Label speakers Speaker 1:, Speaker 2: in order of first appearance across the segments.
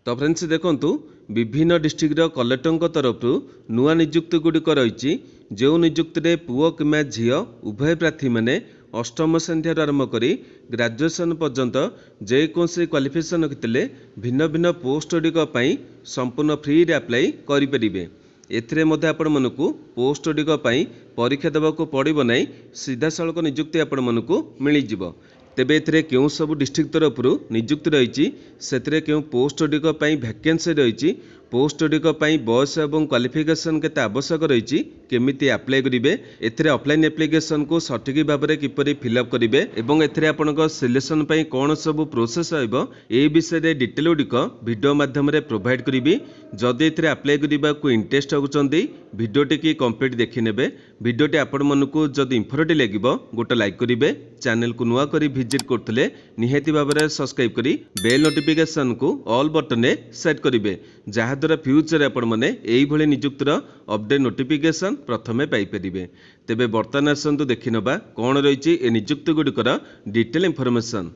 Speaker 1: तो फ्रेंड्स देखंतु विभिन्न डिस्ट्रिक्ट कलेक्टर तरफ नुआ नियुक्ति गुड़िक रही जो नियुक्ति में पुओ कि झी उभय प्रार्थी मैंने अष्टम श्रेणी आरंभ कर ग्रेजुएशन पर्यंत जेकोसी क्वालिफिकेशन रखिते भिन्न भिन्न पोस्ट गुड़िक संपूर्ण फ्री अप्लाई करें। एथिरे मध्य आपण मनकु पोस्ट गुड़िक परीक्षा देवाक पड़ो ना, सीधा सड़क नियुक्ति आपण मनकु मिल जिवो। तेबे एथिरे केउं सब डिस्ट्रिक्ट तरफ नियुक्ति रही से क्यों पोस्ट गुड़िक वैकेंसी रही, पोस्ट गुड़िक बयस और क्वालिफिकेशन केते आवश्यक रही, केमिति अप्लाई करेंगे, एथिरे ऑफलाइन एप्लिकेशन को सठिक भाव में किपरि फिलअप करेंगे और एथिरे आपनका सिलेक्शन पई कौन सब प्रोसेस होइबो ए विषय डिटेल गुड़िक वीडियो माध्यम प्रोवाइड करी। जदि एथिरे अप्लाई करबा को इंटरेस्ट होउचंदी वीडियोटी की कंप्लीट देखि नेबे। वीडियोटी आपण मनकु जदि इंफॉर्मेटिव लागिबो गोटे लाइक करेंगे, चैनल को नुआ करी विजिट करथले निहाती भाव में सब्सक्राइब करी बेल नोटिफिकेशन को ऑल बटन में सेट करेंगे, जहाद्वारा फ्यूचर आपण मैंने यही नियुक्तिर अपडेट नोटिफिकेशन प्रथमे पाइपर। तेबे बर्तमान आसतु देखि नबा कौन रही ए नियुक्ति गुड़िकर डिटेल इनफॉरमेशन।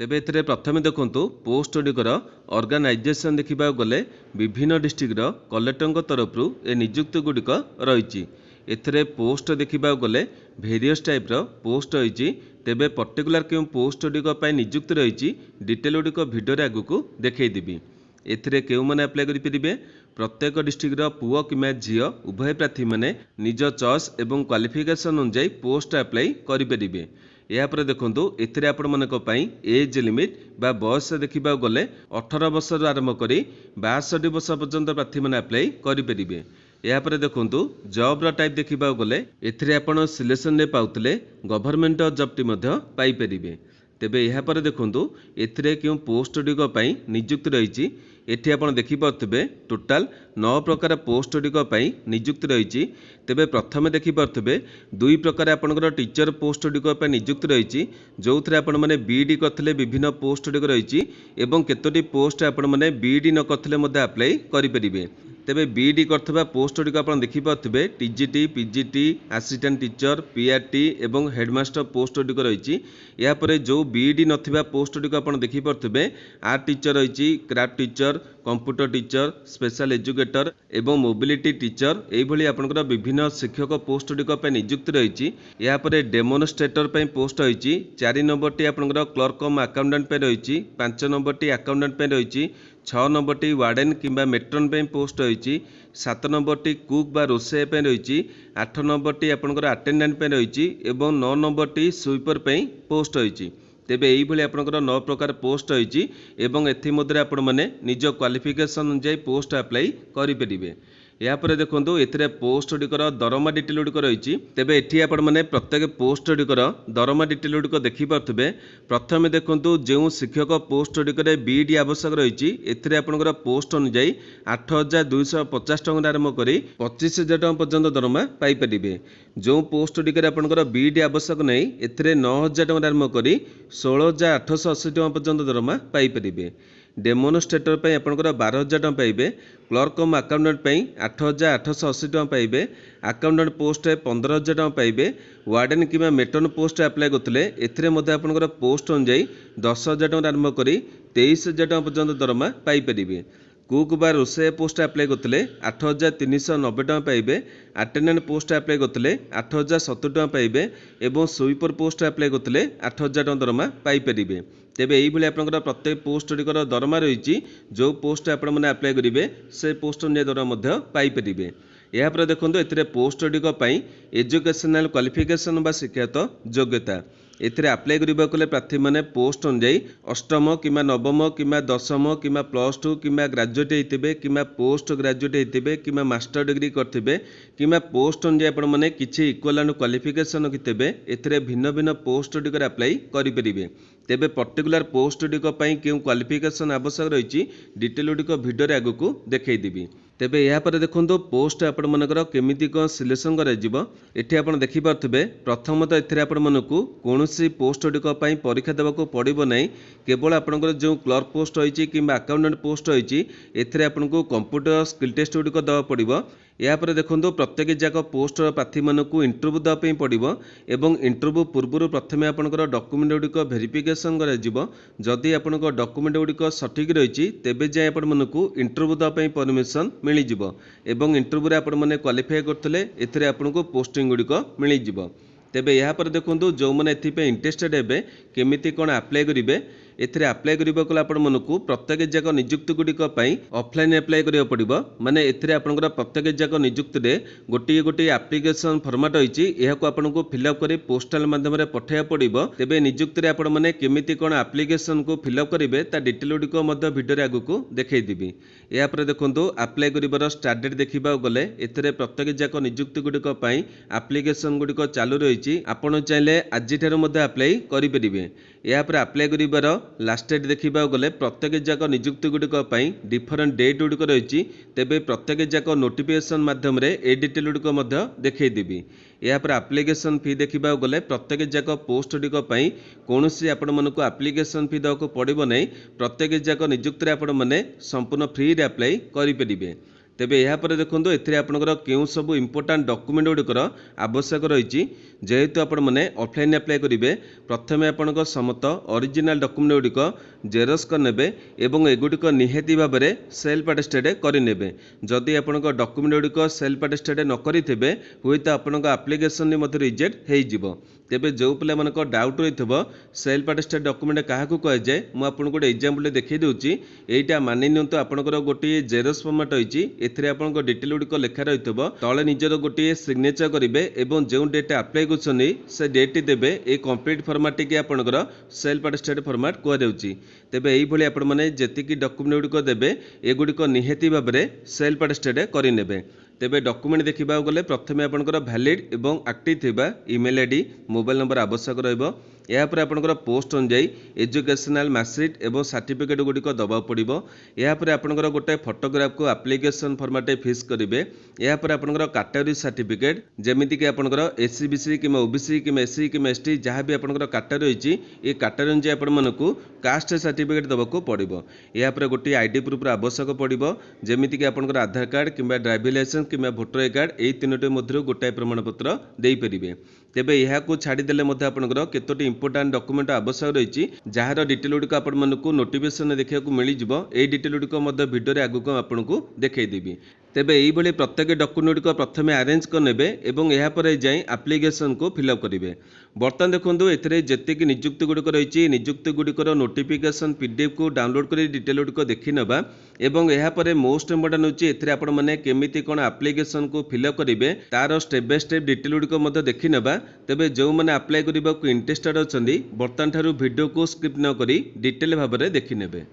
Speaker 1: तेबे एथिरे प्रथमे देखंतु पोस्ट गुड़िकर ऑर्गेनाइजेशन देखा गले विभिन्न डिस्ट्रिक्ट कलेक्टर तरफ ए नियुक्ति गुड़िक रही। एथिरे पोस्ट देखा गले वेरियस टाइप पोस्ट रही। तेबे पर्टिकुलर क्यों पोस्ट गुड़िक नियुक्ति रही डिटेल गुड़िक भिडियो आगू देखी। एथिरे केउ माने अप्लाई करि परिबे, प्रत्येक डिस्ट्रिक्ट पुओ कि झी उभय प्रार्थी मैंने निज चॉइस एवं क्वालिफिकेशन अनुसार पोस्ट अप्लाई करि परिबे। यापर देखंतु एथिरे आपण मानक पई एज लिमिट बा बयस देखा गले 18 वर्ष आरंभ करी 62 वर्ष पर्यंत प्रार्थी मैंने अप्लाई करि परिबे। यापर देखंतु जॉब टाइप देखा गले एथिरे आपण सिलेक्शन ने पाउतले गवर्नमेंट जॉब टी मध्य पाई परिबे। तेबे यहाँ पर देखंतु एथिरे क्यों पोस्ट गुड़िक नियुक्ति रही। एठी आपण देखि पारथबे टोटाल 9 प्रकार पोस्ट गुड़िक नियुक्ति रही। तेबे प्रथमे देखि पारथबे 2 प्रकार आपनकर टीचर पोस्ट गुड़िक नियुक्ति रही, जो थे आपण माने बीडी करथिले विभिन्न पोस्ट गुड़िक रही एवं केतोटी पोस्ट आपण माने बीडी न करथिले मध्य अप्लाई करि परिबे। तेबे बीडी करथबा पोस्ट गुड़िक आपण देखि पारथबे TGT, PGT, assistant teacher, PRT एवं हेडमास्टर पोस्ट गुड़िक रही। या परे जो बीडी नथिबा पोस्ट गुड़िक आपण देखि पारथबे आर्ट टीचर रही, craft teacher, computer teacher, special educator एवं मोबिलिटी टीचर एभली आपनकर विभिन्न शिक्षक पोस्ट गुड़िक नियुक्ति रही। या परे डेमोन्स्ट्रेटर पोस्ट रही। 4 नंबर टी आपनकर क्लर्क कम अकाउंटेंट रही, 5 नंबर टी अकाउंटेंट रही, 6 नंबर टी वार्डन किंबा मेट्रन पोस्ट रही, 7 नंबर टी कुक बा रोषे रही, 8 नंबर टी आपनकर अटेंडेंट रही एवं 9 नंबर टी स्वीपर पोस्ट रही। तेबे यही आपनकर 9 प्रकार पोस्ट रही एवं एथिमध्य आपण माने निज क्वालिफिकेशन अनुसार पोस्ट अप्लाई करि परिबे। यापर देखंतु एथिरे पोस्ट गुड़िकर दरमा डिटेल गुड़िक रही। तेबे एठी आपण माने प्रत्येक पोस्ट गुड़िकर दरमा डिटेल गुड़िक देखि पारथबे। प्रथमे देखंतु जो शिक्षक पोस्ट गुड़िकर बीडी आवश्यक रही, एथिरे आपनकर पोस्ट अनुसार 8250 टଙ୍କା आरंभ करी 25000 टଙ୍କା पर्यंत दरमा पाई परिबे। जो पोस्ट गुड़िकर आपनकर बीडी आवश्यक नहीं, एथिरे 9000 टଙ୍କା आरंभ करी 16880 टଙ୍କା पर्यंत दरमा पाई परिबे। डेमोन्स्ट्रेटर पे आपनकर 12000 टଙ୍କା पाइबे, क्लर्क कम अकाउंटेंट पे 8880 टଙ୍କା पाइबे, अकाउंटेंट पोस्ट 15000 टଙ୍କା पाइबे, वार्डन किंबा मेट्रन पोस्ट अप्लाई करथिले एथिरे मध्ये आपनकर पोस्ट अनुसार 10000 टଙ୍କା आरंभ करी 23000 टଙ୍କା पर्यंत दरमा पाई परिबे। कुक बा रोषे पोस्ट अप्लाई करथिले 8390 टଙ୍କା पाइबे, अटेंडेंट पोस्ट अप्लाई करथिले 8070 टଙ୍କା पाइबे एवं स्वीपर पोस्ट अप्लाई करथिले 8000 टଙ୍କା दरमा पाई परिबे। तेबे यही आपनकर प्रत्येक पोस्ट गुड़िकर दरमा रही, जो पोस्ट आपण मैंने अप्लाई करेंगे से पोस्ट अनुसार दरमा पाई परिबे। यापर देखंतु एथिरे पोस्ट गुड़िक एजुकेशनल क्वालिफिकेशन बा शिक्षागत योग्यता एथिरे अप्लाई करबाक प्रार्थी माने पोस्ट अनुसार अष्टम किंबा नवम किंबा दशम किंबा +2 किंबा ग्रेजुएट होइतिबे किंबा पोस्ट ग्रेजुएट होइतिबे किंबा मास्टर डिग्री करथिबे किंबा पोस्ट अनुसार आपण माने किछि इक्विवेलेंट क्वालिफिकेशन रखिथिबे एथिरे भिन्न भिन्न पोस्ट गुड़िकर अप्लाई करि परिबे। तेबे पर्टिकुलर पोस्ट गुड़िक क्यों क्वालिफिकेशन आवश्यक रही डिटेल गुड़िक भिडियो आगू देखी। तेबे यहाँ पर देखो पोस्ट आपण मानकर केमिति कौन सिलेक्शन करें आप देखी पारे। प्रथमतः एथिरे आपण मानकु कौनसी पोस्ट गुड़िक परीक्षा देवाक पड़ो ना, केवल आपंकर जो क्लर्क पोस्ट रही कि अकाउंटेंट पोस्ट रही एथिरे आपको कंप्यूटर स्किल टेस्ट गुड़िक देवा पड़ो। यापर देखो प्रत्येक जाक पोस्टर प्रार्थी मानक इंटरव्यू देवाई पड़ो और इंटरव्यू पूर्व प्रथम आपंकर डॉक्यूमेंट गुड़िक वेरिफिकेशन जदि आपण डॉक्यूमेंट गुड़िक सठिक रही तेबे जाए आपण मानक इंटरव्यू देवाई परमिशन मिल जाव इंटरव्यू आपण मैंने क्वालिफाई करते एथिरे आपको पोस्टिंग गुड़िक मिल जाव तेबे यापर देखो जो मैंने इंटरेस्टेड हे केमिति कौन अप्लाई करेंगे एथिरे अप्लाई करने को आपण मानक प्रत्येक जाक नियुक्ति गुड़िक ऑफलाइन अप्लाई करा पड़ो माने एथिरे आपनकर प्रत्येक जाक नियुक्ति रे गोटे गोटे एप्लिकेशन फॉर्मेट रही आपको फिलअप कर पोस्टाल माध्यम पठाया पड़ो तेबे नियुक्ति रे आपण माने केमिति कोन एप्लिकेशन को फिलअप करेंगे ता डिटेल गुड़िक भिडियो आगु देखईदेवी यापर देखो अप्लाई कर स्टार्ट डेट देखा गले एथिरे प्रत्येक जाक नियुक्ति गुड़िक एप्लिकेशन गुड़िक चालू रही आपण चाहे आज अप्लाई करेंगे यापर अप्लाई कर लास्ट डेट देखा गले प्रत्येक जाक नियुक्ति गुड़िक डिफरेंट डेट गुड़िक रही तेबे प्रत्येक जाक नोटिफिकेशन माध्यम ए डिटेल गुड़िक देखईदेवी यापर एप्लिकेशन फी देखा गले प्रत्येक जाक पोस्ट गुड़िक कौन सी आपण मानक एप्लिकेशन फी देवाक पड़ो ना प्रत्येक जाक नियुक्ति आपण मैंने संपूर्ण फ्री रे अप्लाई करेंगे तेबे यापर देखो एथिरे आपनकर केउ सब इंपोर्टेंट डॉक्यूमेंट गुड़िकर आवश्यक रही जेहेतु आपण मैंने ऑफलाइन अप्लाई करेंगे प्रथम आपनकर समस्त ओरिजिनल डॉक्यूमेंट गुड़िक जेरक्स करने एवं एगुड़िक निहाती भाव में सेल्फ अटेस्टेड करेंगे जदि आपनकर डॉक्यूमेंट गुड़िक सेल्फ अटेस्टेड न करेंगे हुए तो आपनक एप्लिकेशन रिजेक्ट हो तेबे जो पिला मानक डाउट रही सेल्फ अटेस्टेड डॉक्यूमेंट क्या कहुए मुझे गोटे एग्जांपल देखी दूसरी एटा मानि नियंतु आपनकर गोटे जेरक्स फॉर्मेट रही एथिरे आपनकर डिटेल गुड़िक लेखा रही तले निजर गोटे सिग्नेचर करेंगे और जो डेट अप्लाई कर से डेट देवे ये कंप्लीट फॉर्मेट की आपनकर सेल्फ अटेस्टेड फॉर्मेट कहुच्छी तेबे यही आपण मैंने जी डॉक्यूमेंट गुड़िक देवे एगुड़िक निहाती भाव में सेल्फ अटेस्टेड करेंगे तेबे डॉक्यूमेंट देखा गले प्रथम आपनकर वैलिड एवं एक्टिव थिबा ईमेल आईडी मोबाइल नंबर आवश्यक रहिबो यापर आपनकर पोस्ट अनुजाई एजुकेशनल मार्कशीट एवं सर्टिफिकेट गुड़िक दबा पड़ो यापर आपनकर गोटे फोटोग्राफ को एप्लिकेशन फॉर्मेट फिक्स करेंगे यापर आपनकर कैटेगरी सर्टिफिकेट जेमिति कि आपनकर एससी बीसी कि ओबीसी कि एससी कि एसटी जहाँ भी आपनकर कैटेगरी रही ये कैटेगरी अनुजाई आपण मानकु कास्ट सर्टिफिकेट दबाक पड़ो यापर गोटे आईडी प्रूफ आवश्यक पड़ो जेमिति कि आपनकर आधार कार्ड कि ड्राइविंग लाइसेंस कि भोटर आई कार्ड यही तीनोटी मध्य गोटाए प्रमाणपत्र देपारे तेबे यह छाड़देले आपंकर केतोटी इंपोर्टेंट डॉक्यूमेंट आवश्यक रही जार डिटेल गुड़िक आपण नोटिफिकेशन देखा मिल जाए डिटेल गुड़िक भिडियो आगक आपको देखईदेवी तेबे यही प्रत्येक डॉक्यूमेंट गुड़िक प्रथम अरेंज करने और यापर जाए एप्लिकेशन को फिलअप करेंगे बर्तमान देखो एथिरे जेतिक नियुक्ति गुड़िक रही नियुक्ति गुड़िकर नोटिफिकेशन पीडीएफ को डाउनलोड कर डिटेल गुड़िक देखी नवा एवं यापर मोस्ट इम्पोर्टेंट होची एथिरे आपण माने केमिति कोन एप्लिकेशन को फिलअप करेंगे तार स्टेप बाय स्टेप डिटेल गुड़िक देखी नवा तेबे जो मैंने अप्लाई करने को इंटरेस्टेड अच्छा बर्तमान ठारू वीडियो को स्किप न करी डिटेल भाव में देखी नेबे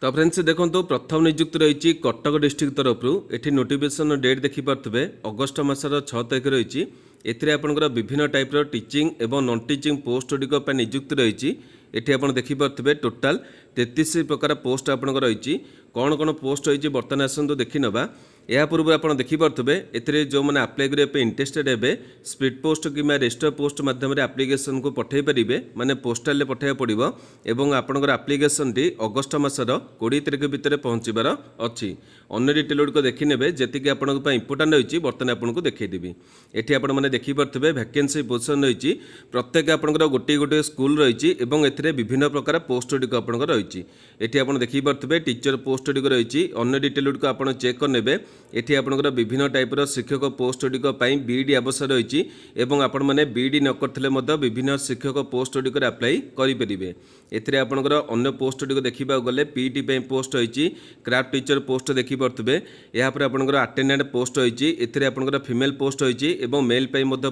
Speaker 1: तो फ्रेंड्स देखो प्रथम नियुक्ति रही कटक डिस्ट्रिक्ट तरफ एठी नोटिफिकेशन डेट देखिपे अगस्ट मासर 6 तारिख रही एथिरे आपनकर विभिन्न टाइप टीचिंग एवं नॉन टीचिंग पोस्ट गुड़िक नियुक्ति रही एठी आपण देखिपे टोटाल 33 प्रकार पोस्ट आपनकर रही कौन कौन पोस्ट रही बर्तमान आसतु देखी नवा या पूर्व आप देखिपे एथिरे जो मैंने अप्लाई करने इंटरेस्टेड हे स्पीड पोस्ट कि रेजिस्टर पोस्ट माध्यम एप्लिकेशन को पठे पारे माने पोस्टाल पठाया पड़ो और आपंकर एप्लिकेशन टी अगस्ट मासर 20 तारिख भितर पहुँचबार अच्छी अन्य डिटेल गुड़िक देखने जी आप इंपोर्टाट रही बर्तमान आपको देखईदेवी एटी आपने देखिपे वैकेंसी पोजिशन रही प्रत्येक आपंकर गोटे गोटे स्कूल रही विभिन्न प्रकार पोस्ट गुड़िक आपंकर रही एटी आप देखिपे टीचर पोस्ट गुड़िक रही अन्य डिटेल गुड़िक आप चेक करने एटी आपंकर विभिन्न टाइप शिक्षक पोस्ट गुड़िक बीईडी आवश्यक रही और आपण मैंने बीईडी न करथिले विभिन्न शिक्षक पोस्ट गुड़िक अप्लाई करेंगे एथिरे आपंकर अन्य पोस्ट गुड़िक देखा गले पीईटी पोस्ट रही क्राफ्ट टीचर पोस्ट देखिपे यापर आपंकर अटेंडेंट पोस्ट रही एथिरे आपंकर फीमेल पोस्ट रही और मेल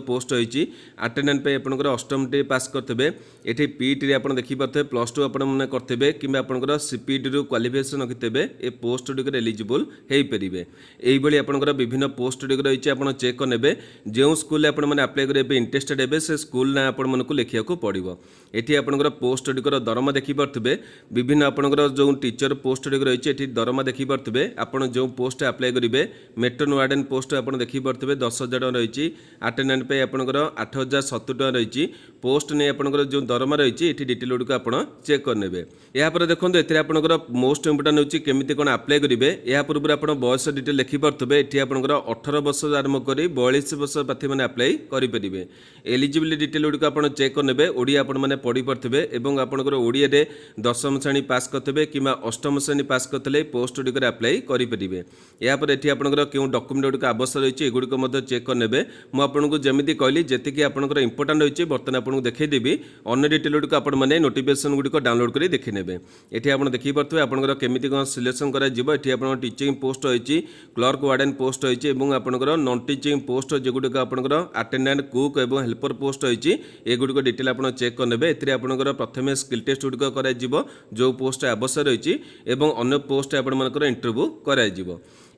Speaker 1: पोस्ट रही अटेंडेंट आपंकर अष्टम टी पास करते ये पीईटी आप देखिपे +2 आपने करेंगे कि आपंकर सीपीटी रू क्वालिफिकेशन रखिथे ए पोस्ट गुड़िक एलिजिबल हो पारे यही आपंकर विभिन्न पोस्ट गुड़िक रही आप चेक करने जो स्कूल आपने अप्लाई करेंगे इंटरेस्टेड हे से स्कूल ना आपको लिखा पड़ो ये आपंकर पोस्ट गुड़िकर दरमा देखिपे विभिन्न आपंकर जो टीचर पोस्ट गुड़िक रही दरमा देखिपे आपड़ जो पोस्ट अप्लाई करेंगे मेट्रोन वार्डन पोस्ट आप देखिपे 10,000 टका रही अटेंडेंट आपंकर 8,070 टका रही पोस्ट नहीं आपंकर जो दरमा रही ये डिटेल गुड़िक आप चेक करने यापर देखो ये आपंकर मोस्ट इंपोर्टाट होची केमिति कोन अप्लाई करेंगे या पूर्व आप बयस डिटेल देखिपे ये आपंकर 18 वर्ष आरंभ कर 42 वर्ष प्रार्थी मैंने आप्लाई करेंगे। एलिजिबिलिटी डिटेल गुड़िक आप चेक करने ओडिया आपण मैंने पढ़ी पारे और आपंकर ओडिया 10वीं श्रेणी पास करते कि 8वीं श्रेणी पास करते पोस्ट गुड़िक आप्लाई करेंगे। यापर ये आपंकर क्यों डॉक्यूमेंट गुड़िक आवश्यक रही एगुड़िक चेक करने मुझे जमी कहली जी आपंकर इंपोर्टाट रही बर्तमान आपको देखदेवी अन्य डिटेल गुड़िक आपने नोटिफिकेशन गुड़िक डाउनलोड कर देखने ये आप देखिपे आपंकर केमी कौन सिलेक्शन कर टीचिंग पोस्ट रही क्लर्क वार्डन पोस्ट रही आपंकर नॉन टीचिंग पोस्ट जोगुड़िक आपंकर अटेंडेंट कुक और हेल्पर पोस्ट रही एगुड़िक डिटेल आप चेक करने ए आपंकर प्रथम स्किल टेस्ट गुड़िक कर जो पोस्ट आवश्यक रही अन्य पोस्ट आपर इंटरव्यू कर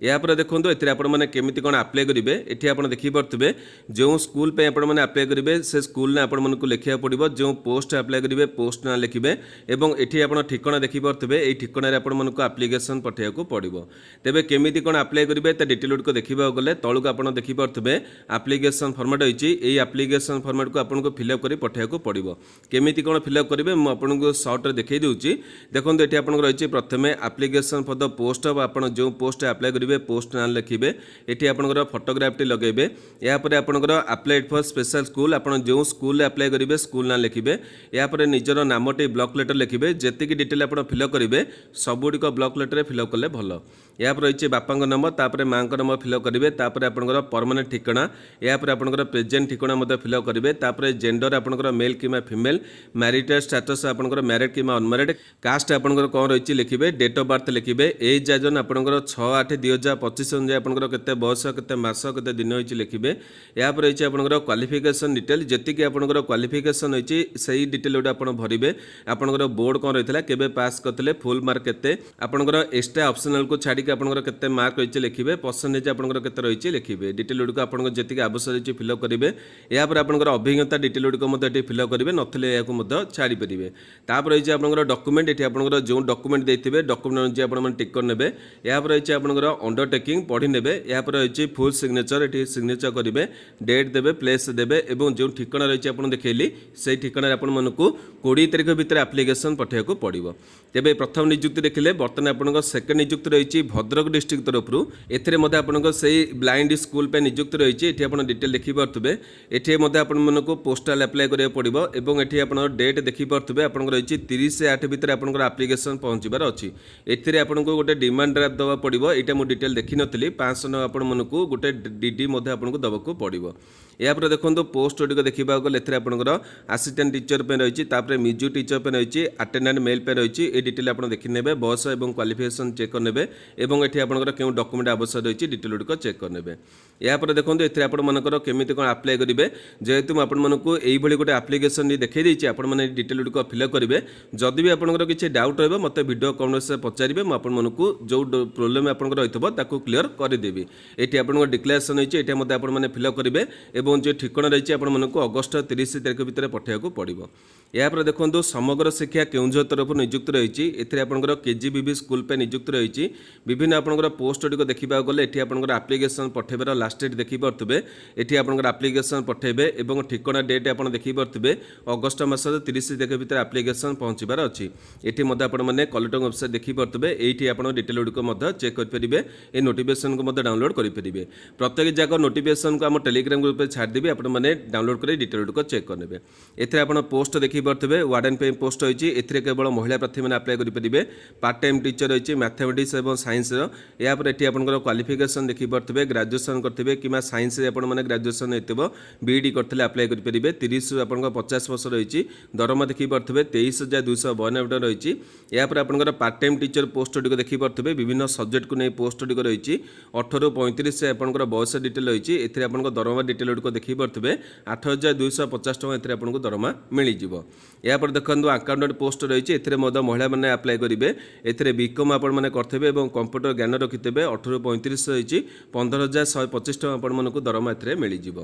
Speaker 1: यापर देखो ये आपने केमी कौन आप्लाय करेंगे ये आप देखिपे जो स्कूल पे आपने आप्लाय करेंगे से स्कूल ने आपको लिखा पड़ो जो पोस्ट आप्लाय करेंगे पोस्ट ना लिखे और ये आप ठिकाना देखिपे ये ठिकाना आपको आप्लिकेसन पठाइबा पड़ो। तेज केमी कौन आप्लाय करेंगे तो डिटेल गुड़िक देखा गले तलू आप देखिपे आप्लिकेसन फॉर्मेट रही आप्लिकेसन फॉर्मेट को आपको फिलअप कर पठाइबा पड़ो। केमी कौन फिलअप करेंगे मुझे सर्ट देखई दूसरी देखो ये आप रही प्रथम आप्लिकेसन फॉर द पोस्ट आप जो पोस्ट आप्लाय करेंगे पोस्ट ना लिखे ये आपंकर फोटोग्राफटी लगे यापर आपंकर आप्लाइड फॉर स्पेशल स्कूल आप जो स्कूल आप्लाय करेंगे स्कूल ना लिखे यापर निजर नामटी ब्लॉक लेटर लिखे जी डिटेल आप फिलअप करेंगे सबुड़ ब्लॉक लेटर फिलअप कले भल। यहाँ रही बापा नाम तापर माँ नाम फिलअप करेंगे आपंकर परमानेंट ठिकाना यापर आपंकर प्रेजेंट ठिकाना फिलअप करेंगे जेंडर आपंकर मेल कि फीमेल मैरिटल स्टेटस आपंकर मैरिड कि अनमैरिड कास्ट आपंकर कौन रही लिखे डेट ऑफ बर्थ लिखे एज आजन आपंकर 6/8/2025 अनुसार आपंकर केते बयस केते मास केते दिन होइछि लिखिबे। यापर रही आपंकर क्वालिफिकेशन डिटेल जेतिक आपंकर क्वालिफिकेशन होइछि सही डिटेल गुडा आपण भरिबे आपंकर बोर्ड कौन रहितला केबे पास करथिले फुल मार्क केते आपंकर एक्स्ट्रा ऑप्शनल को छाड़ी आपंकर केते मार्क रहिछि लिखिबे परसेंटेज आपंकर केते रहिछि लिखिबे डिटेल गुडा आपंकर जेतिक आवश्यक रहिछि फिलअप करिवे। यापर आपंकर अभिज्ञता डिटेल गुडा मते एठी फिलअप करिवे नथिले याको मते छाड़ी परिबे। तापर रहिछि आपंकर डॉक्यूमेंट एठी आपंकर जो डॉक्यूमेंट देथिबे डॉक्यूमेंट जे आपण मन टिक कर नेबे। यापर रहिछि आपंकर अंडरटेकिंग पढ़ी ने यहाँ रही फुल सिग्नेचर ये सिग्नेचर करेंगे डेट देवे प्लेस देवे और जो ठिकाना रही आप देखली से ठिकाना आपको 20 तारीख भितर आप्लिकेसन पठाइबा पड़ो। तेज प्रथम नियुक्ति देखिले बर्तमान आप सेकेंड नियुक्ति रही भद्रक डिस्ट्रिक्ट तरफ एपं से ब्लाइंड स्कूल पे नियुक्ति रही ये आप डिटेल देखिपे ये आपको पोस्टाल आप्लाय करा पड़ो और ये आप डेट देखिपे आप रही 30/8 भितर आप आप्लिकेसन पहुँचार अच्छी एथे आपको गोटे डिमांड ड्राफ्ट देवा पड़ो यहाँ मुझे डिटेल देखी नी 500 टका आपण मनकू गोटे डीडी आपको दबाक पड़ो। यापर देखो पोस्ट गुड़िक देखा गले आपंकर असिस्टेंट टीचर पे रही म्यूजिक टीचर पे रही अटेंडेंट मेल पे रही ये डिटेल आप देखने बयस और क्वालिफिकेशन चेक करने और ये आपंकर क्यों डॉक्यूमेंट आवश्यक रही डिटेल गुड़िक चेक करने। यापर देखो ये आपर केमी कौन आप्लाय करेंगे जेहेतु आपको यही गोटे आप्लिकेसन देखी आपने डिटेल गुड़िक फिलअप करेंगे जदि भी आपंकर किसी डाउट रहा मत वीडियो कमेंट पचारे मुझे जो प्रोब्लेम आपंकर रही क्लीयर करदेवी। ये आपंकर डिक्लेरेसन होती है ये आपने फिलअप करेंगे और जो ठिकाना रही आपको अगस्ट 30 तारीख भितर पठाइबा पड़ो। यापर देखो समग्र शिक्षा केउंझर तरफ नियुक्त रही आपंकर केजीबीबी स्कूल पे नियुक्त रही विभिन्न आपंकर पोस्ट गुड़िक देखा गले ये आपंकर आप्लिकेसन पठाइबार लास्ट डेट देखिपे ये आपंकर आप्लिकेसन पठाइबे और ठिकाना डेट आप देखिपे अगस्ट मास 30 तारीख भितर आप्लिकेसन पहुँचार अच्छी ये आपने कलेक्टर वेबसाइट देखिपे ये आप डिटेल गुड़िक चेक करेंगे ये नोटिफिकेशन को डाउनलोड करेंगे। प्रत्येक जगह नोटिफिकेशन को आम टेलीग्राम ग्रुप में छाड़देवी आपने डाउनलोड कर डिटेल गुड़िक चेक करेंगे। एथे आप पोस्ट देखिपे वार्डन पे पोस्ट रही है केवल महिला प्रार्थी मैंने आप्लाय करेंगे पार्ट टाइम टीचर रही मैथमेटिक्स और साइंस यापर ये आपंकर क्वालिफिकेशन देखिपे ग्रेजुएसन करेंगे कि साइंस आपने ग्रेजुएसन होता बीईडी करते आप्लाय करेंगे 30 आप 50 वर्ष रही दरमा देखिपे 23,292 रही। यापर आपंकर पार्ट टाइम टीचर पोस्ट गुड़िक देखिपे विभिन्न सब्जेक्ट को नहीं पोस्ट गुड़िक रही 18 ରୁ 35 आपंकर बयस डिटेल रही है आप दरमा डिटेल गुड़िक देखिपे 8,250 टका ये आपको दरमा मिलଯିव। यापर देखो अकाउंटेंट पोस्ट रही है महिला मैंने आप्लाय करेंगे एथे बीकम आपने करेंगे और कंप्यूटर ज्ञान रखिथे 18 ରୁ 35 रही 15,125 टका आपको दरमा ए मिलଯିव।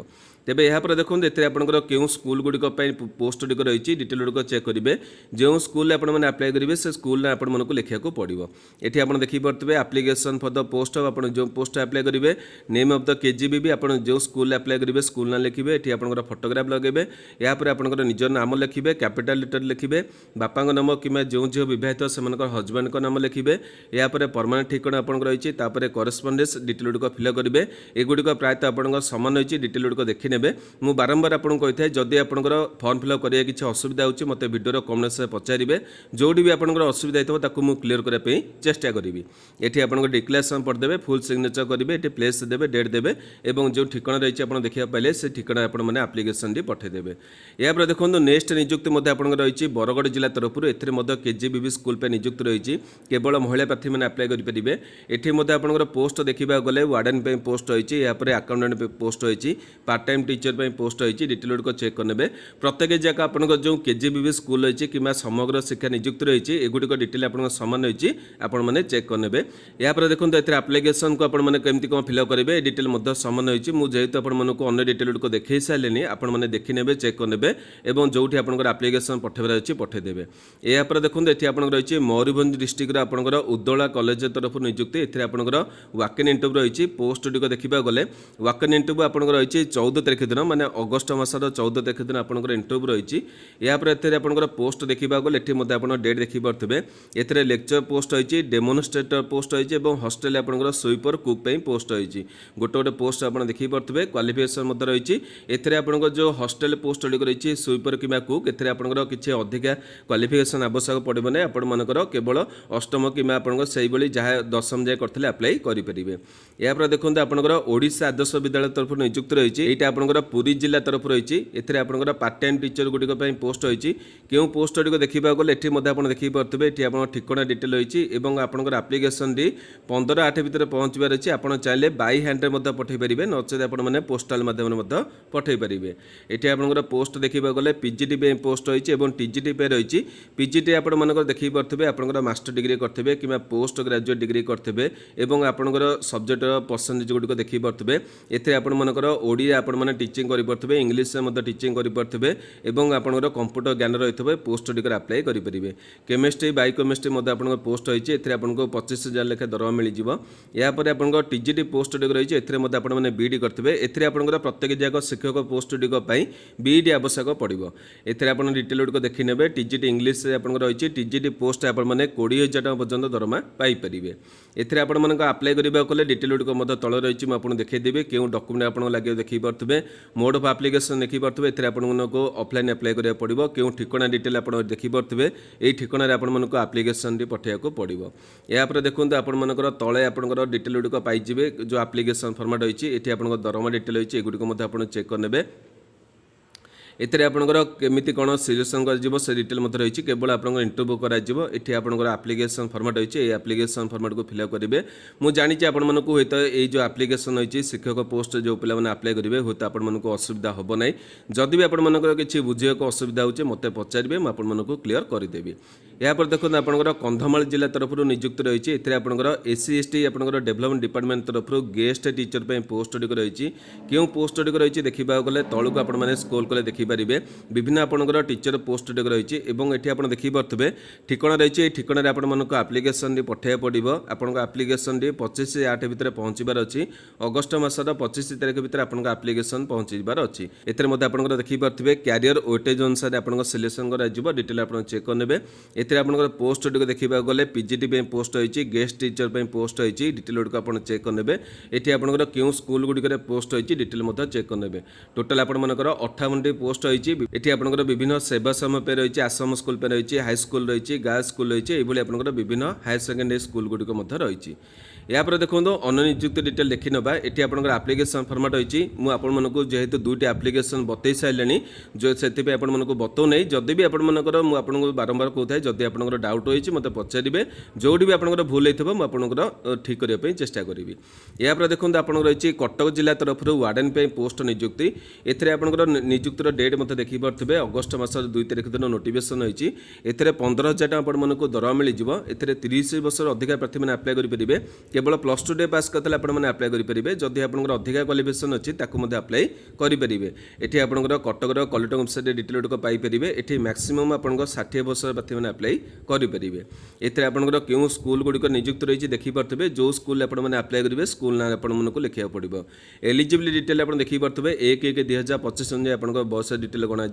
Speaker 1: तेज यहाँ देखो ये आपंकर क्यों स्कूल गुड़िक पोस्ट गुड़िक रही डिटेल गुड़िक चेक करेंगे जो स्कूल आपने आप्लाय करेंगे से स्कूल आपको लिखा पड़ो। ये आप देखिपे आप्लिकेसन फॉर द पोस्ट आप जो पोस्ट आप्लाय करेंगे नेम ऑफ द केजीबीबी आप जो स्कूल आप्लाय करेंगे स्कूल ना लिखे ये आपंकर फोटोग्राफ लगे यापर आपंकर निजर नाम लिखे कैपिटाल लेटर लिखे बापा नाम कि जो झील बहुत से हजबैंड नाम लिखे यापर परमानेंट ठिकाना आपंकर रही करेस्पंडेन्स डिटेल गुड़िक फिल करेंगे एगुड़िक प्रायतः आप सामान रही डिटेल गुड़िक देखने मुझे बारंबार आपको कही था जदि आपंकर फर्म फिल करिए किसी असुविधा होती मत भिडियो कमेंट से पचारे जोटी भी आपंकर असुविधा होता मुझे क्लीयर करने चेष्टा करी ये आप डिक्लेरेसन पढ़देवे फुल सिग्नेचर करेंगे ये प्लेस देवे डेट देवे और जो ठिकाना रही आप देखा पाइले से ठिकाना आपने आप्लिकेसन टी पठेदेवे यापर देखो नेक्स्ट नियुक्ति रही बरगढ़ जिला तरफ केजीबीवी स्कूल पे नियुक्ति रही केवल महिला प्रार्थी मैंने आप्लाय करेंगे ये आपंकर पोस्ट देखा गले वार्डन पे पोस्ट रही यहाँ अकाउंटेंट पोस्ट रही पार्ट टाइम टीचर पे पोस्ट रही डिटेल गुड़िक चेक करेंगे प्रत्येक जगह आपंकर जो केजीबीवी स्कूल रही कि समग्र शिक्षा नियुक्ति रही एगुड़िक डिटेल आप सामान रही आपने चेक करेंगे यापर देखो ये आप्लिकेसन को आपने केमती कौन फिल करेंगे डिटेल सामान रही मुझे जेहेतु आपको अन्य डिटेल गुड़िक देखी सारे आपने देखने चेक करेंगे और जो आपंकर आप्लिकेसन पठेबार अच्छी पठेदेवे यापर देखो ये आप रही मयूरभंज डिस्ट्रिक्ट आपंकर उद्दोला कॉलेज तरफ नियुक्ति ये आपंकर वाक इन इंटरव्यू रही पोस्ट गुड़िक देखा गले वाक इन इंटरव्यू आपंकर रही 14 तारिख दिन माने अगस्ट मासर 14 तारिख दिन आपंकर इंटरव्यू रही यापर ये आपंकर पोस्ट देखा गले ये आप डेट देखिपे ये लेक्चर पोस्ट रही डेमोन्स्ट्रेटर पोस्ट रही हॉस्टेल आपंकर स्वीपर कुक पोस्ट रही गोटे गोटे पोस्ट आप देखिपे क्वालिफिकेसन रही एथे आपंकर जो हॉस्टेल पोस्ट गुड़िक रही स्वीपर कि कुक एथे आपंकर किसी अधिका क्वालिफिकेसन आवश्यक पड़े ना आपर केवल अष्टम कि से जहाँ दशम जाए करते आप्लाय करेंगे यापर देखो आपंकर ओडिशा आदर्श विद्यालय तरफ नियुक्ति रही ये आपंकर पुरी जिला तरफ रही एथे आपंकर पार्ट टाइम टीचर गुड़िक पोस्ट रही क्यों पोस्ट गुड़िक देखा गले ये देखिपे ये आप ठिकाना डिटेल रही आपंकर आप्लिकेसन टी 15/8 भितर पहुँचबार अच्छी आप चाहिए बाई हैंड्रे पठे पारे नचेत आपने पोस्टाल मध्यम पठे पारे ये आपंकर पोस्ट देखा गले पीजीटी पोस्ट रही टीजीटी पे रही पीजीटी आपंकर देखिपे आपंकर मास्टर डिग्री करेंगे कि पोस्ट ग्रेजुएट डिग्री करेंगे और आपंकर सब्जेक्ट परसेंटेज गुड़िक देखिपे ये आपर ओडिया आपने टीचिंग करेंगे इंग्लीश में टीचिंग करेंगे और आपंकर कंप्यूटर ज्ञान रही है पोस्ट गुड़िक आप्लाय करेंगे केमिस्ट्री बायोकेमिस्ट्री आपंकर पोस्ट रही है आपको 25,000 लेखा दरमा मिल यापर आप टीजीटी पोस्ट गुड़िक रही है आपने बीडी करेंगे ये आपंकर प्रत्येक जगह शिक्षक पोस्ट गुड़िक बीडी आवश्यक पड़ो ये आप डिटेल गुड़िक देखने टीजीटी इंग्लीश आपंकर रही टीजीटी पोस्ट आपने 20,000 टका पर्यंत दरमा पाइपर ये आप आप्लाय करने कले डिटेल गुड़िक तल रही मुझे देखीदेवी क्यों डॉक्यूमेंट आपको लगे देखिपे मोड ऑफ एप्लिकेशन देखिपे ये आपको ऑफलाइन अप्लाई करा पड़ो क्यों ठिकाना डिटेल आप देखिपे यही ठिकाना आपको आप्लिकेसन टी पठाइबा पड़ो यापर देखो आपर तले आपंकर डिटेल गुड़िक पाइबे जो आप्लिकेसन फॉर्मेट रही ये आप दरमा डिटेल रही एगुड़िक आप चेक करेंगे एथे आपंकर केमिति कौन सिलेक्शन कर डिटेल रही केवल आप इंटरव्यू कर आपंकर आप्लिकेसन फॉर्मेट रही है आप्लिकेसन फॉर्मेट को फिलअप करेंगे मुझे जानी आपको हूँ ये जो आप्लिकेसन रही शिक्षक पोस्ट जो पे आप्लाय करेंगे हूँ आपको असुविधा हम ना जदि भी आपर किसी बुझे असुविधा हो मत पचारे मुझे क्लीयर करदेवी यापर देखो आपंकर कंधमाल जिला तरफ नियुक्ति रही है आपंकर एससी एसटी आपंकर डेवलपमेंट डिपार्टमेंट तरफ गेस्ट टीचर पे पोस्ट गुड़िक रही क्यों पोस्ट गुड़िक रही देखा गले तौक आपने स्क्रोल कले देखिपारे विभिन्न आपंकर टीचर पोस्ट गुड़िक रही ये आप देखिपे ठिकाना रही ठिकाना आपको आप्लिकेसन पठाइबा पड़ो आपको आप्लिकेसन 25/8 भितर पहुँचबार अच्छी अगस्ट मासर 25 तारिख भितर आपको आप्लिकेसन पहुँचबार अच्छी एथेर आपंकर देखिपे क्यारियर वेटेज अनुसार आपको सिलेक्शन कर डिटेल आप चेक करेंगे ये आपंकर पोस्ट गुड़िक देखा गले पीजीटी पोस्ट रही गेस्ट टीचर पोस्ट रही डिटेल गुड़िक आप चेक करेंगे ये आपंकर क्यों स्कूल गुड़िक पोस्ट रही डिटेल चेक करेंगे टोटाल आपर 58टी पोस्ट रही ये आपंकर विभिन्न सेवा समय पे रही आश्रम स्कूल पे रही हाई स्कूल रही गर्ल्स स्कूल रही ये आपंकर विभिन्न हायर सेकेंडरी स्कूल गुड़िक रही यापर देखो अन्य नियुक्ति डिटेल देखी ना ये आपंकर आप्लिकेसन फॉर्मेट रही मुझे जेहेतु दुईटी आप्लिकेसन बतई सारे जो से आपको बतौ नहीं जदि भी आपंकर मुझे बारंबार कहता है जदि आपंकर डाउट रही मत पचारे जोटी भी आपंकर भूल होता मुझे ठीक करने चेष्टा करी यापर देखो आप रही कटक जिला तरफ वार्डन पे पोस्ट नियुक्ति ये आपंकर नियुक्तिर डेट मत देखिपे अगस्ट मासर 2 तारिख दिन नोटिफिकेशन रही है 15,000 टका आपको दरमा मिल 30 वर्ष अधिक प्रार्थी मैंने आप्लाय करेंगे केवल +2 डे पास करते आपने आप्लाय करेंगे जदि आपंकर अधिका क्वालिफिकेशन अच्छी आप्लाय करेंगे। ये आपंकर कटकर कलेक्टर वेबसाइट डिटेल गुड़िक पाइपर ये मैक्सिमम आप 60 वर्ष प्रार्थी मैंने आप्लाय करेंगे। ये आपंकर क्यों स्कूल गुड़िक नियुक्त रही देखिपे जो स्कूल आपने आप्लाय करेंगे स्कूल ना आपको लिखा पड़ो। एलिजिबिलिटी डिटेल आप देखिपे 1/1/2025 अनुसार आप बयस डिटेल गणा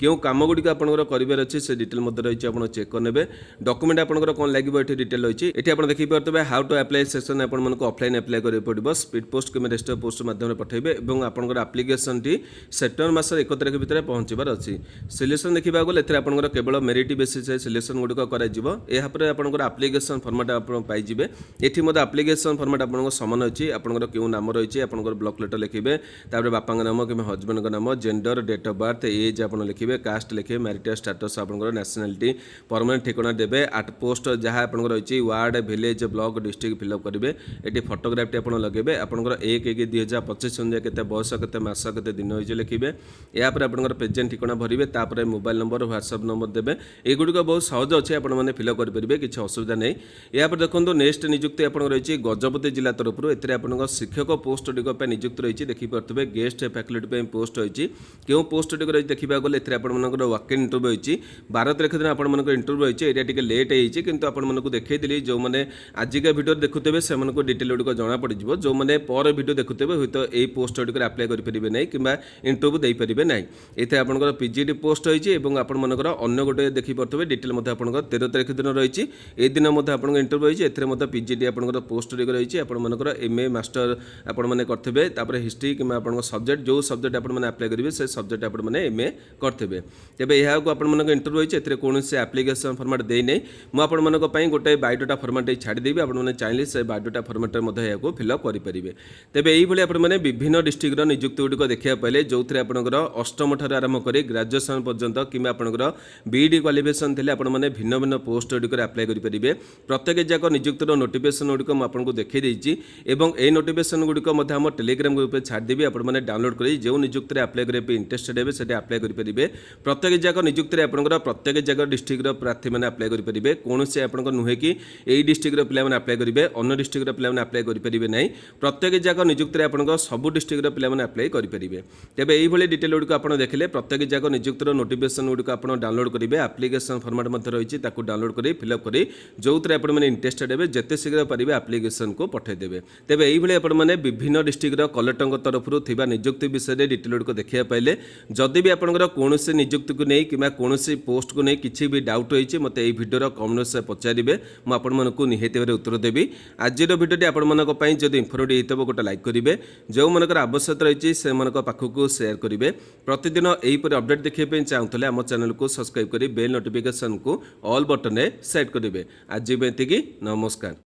Speaker 1: क्यों कम गुड़िक आपंकर करार अच्छे से डिटेल रही आप चेक करेंगे। डॉक्यूमेंट आपंकर कौन लगे ये डिटेल रही है। ये आप देखिपे हाउ टू अप्लाई सेक्शन आपको ऑफलाइन अप्लाई करें पड़ो स्पीड पोस्ट कि रजिस्टर पोस्ट माध्यम पठेबे और आपंकर एप्लिकेशन टी सेप्टेम्बर मास 1 तारिख भितर पहुँचबार अच्छी। सिलेक्शन देखा गले आपंकर केवल मेरिट बेसिस सिलेक्शन गुड़िक कर आपंकर एप्लिकेशन फॉर्मेट आप पाइबे। ये एप्लिकेशन फॉर्मेट आप सामान अच्छी आपंकर क्यों नाम रही है आपंकर ब्लॉक लेटर लिखे बापा नाम कि हजबैंड नाम gender date of birth age आप लिखे कास्ट लिखे मैरिटल स्टेटस आपंकर नेशनलिटी परमानेंट ठिकाना देवे आट पोस्ट जहाँ आप रही ward village block district fill up करेंगे। ये फोटोग्राफी आप लगे आपंकर 1/1/2025 अनुसार के बयस के मास के दिन होइए लिखे। यापर आपंकर प्रेजेंट ठिकाना भरवे तापर मोबाइल नंबर व्हाट्सएप नंबर देवे एगुड़िक बहुत सहज अच्छे आपने फिलअप करेंगे किसी असुविधा नहीं। यापर देखो नेक्स्ट नियुक्ति आप रही गजपति जिला तरफ आप शिक्षक पोस्ट गुड़िक नियुक्त रही देखिपे गेस्ट फैकल्टी पोस्ट रही क्यों पोस्ट गुड़िक रही देखा गले आपंकर वाक इन इंटरव्यू रही 12 तारिख दिन आप इंटरव्यू रही है। ये लेट होती कितु आपको देखी जो मैंने आजिका भिडियो देखुते से डिटेल गुड़िक जना पड़ जो मैंने पर भिडियो देखुते हुए तो यही पोस्ट गुड़िक आप्लाय करेंगे ना कि इंटरव्यू दे पारे ना। ये आपंकर पीजीटी पोस्ट रही आपर अन्न गोटे देखिपे डिटेल 13 तारिख दिन रही ये दिन आपको इंटरव्यू रही है। पीजीटी आपंकर पोस्ट रही आपर एमए मास्टर आपने करेंगे हिस्ट्री कि सब्जेक्ट जो सब्जेक्ट आपने आप्लाय करेंगे से सब्जेक्ट आपने एमए करेंगे। तेज यह इंटरव्यू रही है कौन से एप्लिकेशन फॉर्मेट देना मुझे गोटे बायोडाटा फॉर्मेट छाड़देवी आपने चाहिए से बायोडाटा फॉर्मेट को फिलअप करेंगे। तेज यही आपने विभिन्न डिस्ट्रिक्ट नियुक्ति गुड़िक देखा पाइले जो थे आपंकर अष्टम ठार आरंभ कर ग्रेजुएशन पर्यंत कि आपंकर बीईडी क्वालिफिकेशन थे आपने भिन्न भिन्न पोस्ट गुड़िक आप्लाय करेंगे। प्रत्येक जाक नियुक्तिर नोटिफिकेशन गुड़िक मुझे देखी ये नोटिफिकेशन गुड़िक आम टेलीग्राम ग्रुप छाड़देवी आपने डाउनलोड कर जो नियुक्ति आप्लाय करने इंटरेस्टेड है से आप्लाय करेंगे। प्रत्येक जाक नियुक्ति आपंकर प्रत्येक जगह डिस्ट्रिक्ट प्रार्थी मैंने आप्लाय करेंगे कौन से आप नुहे कि यही डिस्ट्रिक्ट पे आप्लाय करेंगे अन्य डिस्ट्रिक्ट पे आप्लाय करेंगे ना प्रत्येक जाक नियुक्ति आप सब डिस्ट्रिक्ट पे आप्लाय करेंगे। तेज यही डिटेल गुड़िक आप देखिले प्रत्येक जाक नियुक्तिर नोटिफिकेशन गुड़िक आप डाउनलोड करेंगे एप्लिकेशन फॉर्मेट रही डाउनलोड कर फिलअप कर जो आपने इंटरेस्टेड है जिते शीघ्र पारे एप्लिकेशन को पठेदेवे। तेज यही आपने विभिन्न डिस्ट्रिक्ट कलेक्टर तरफ नियुक्ति विषय डिटेल गुड़िक देखा पाइले जदि भी आपंकर कौन से नियुक्ति को नहीं कि कौन पोस्ट को नहीं किसी भी डाउट रही मत यही भिडियो कमेंट से पचारे मुझे निहाती भाव उत्तर देवी। आज भिडियो आपण जब इनफर्मेटिव होता गोटे लाइक करेंगे जो मनकर आवश्यकता रही से पाखक सेयार करेंगे। प्रतिदिन यहीपर अपडेट देखा चाहूँगे आम चैनल को सब्सक्राइब कर बेल नोटिफिकेशन को ऑल बटन सेट करेंगे। आज ये नमस्कार।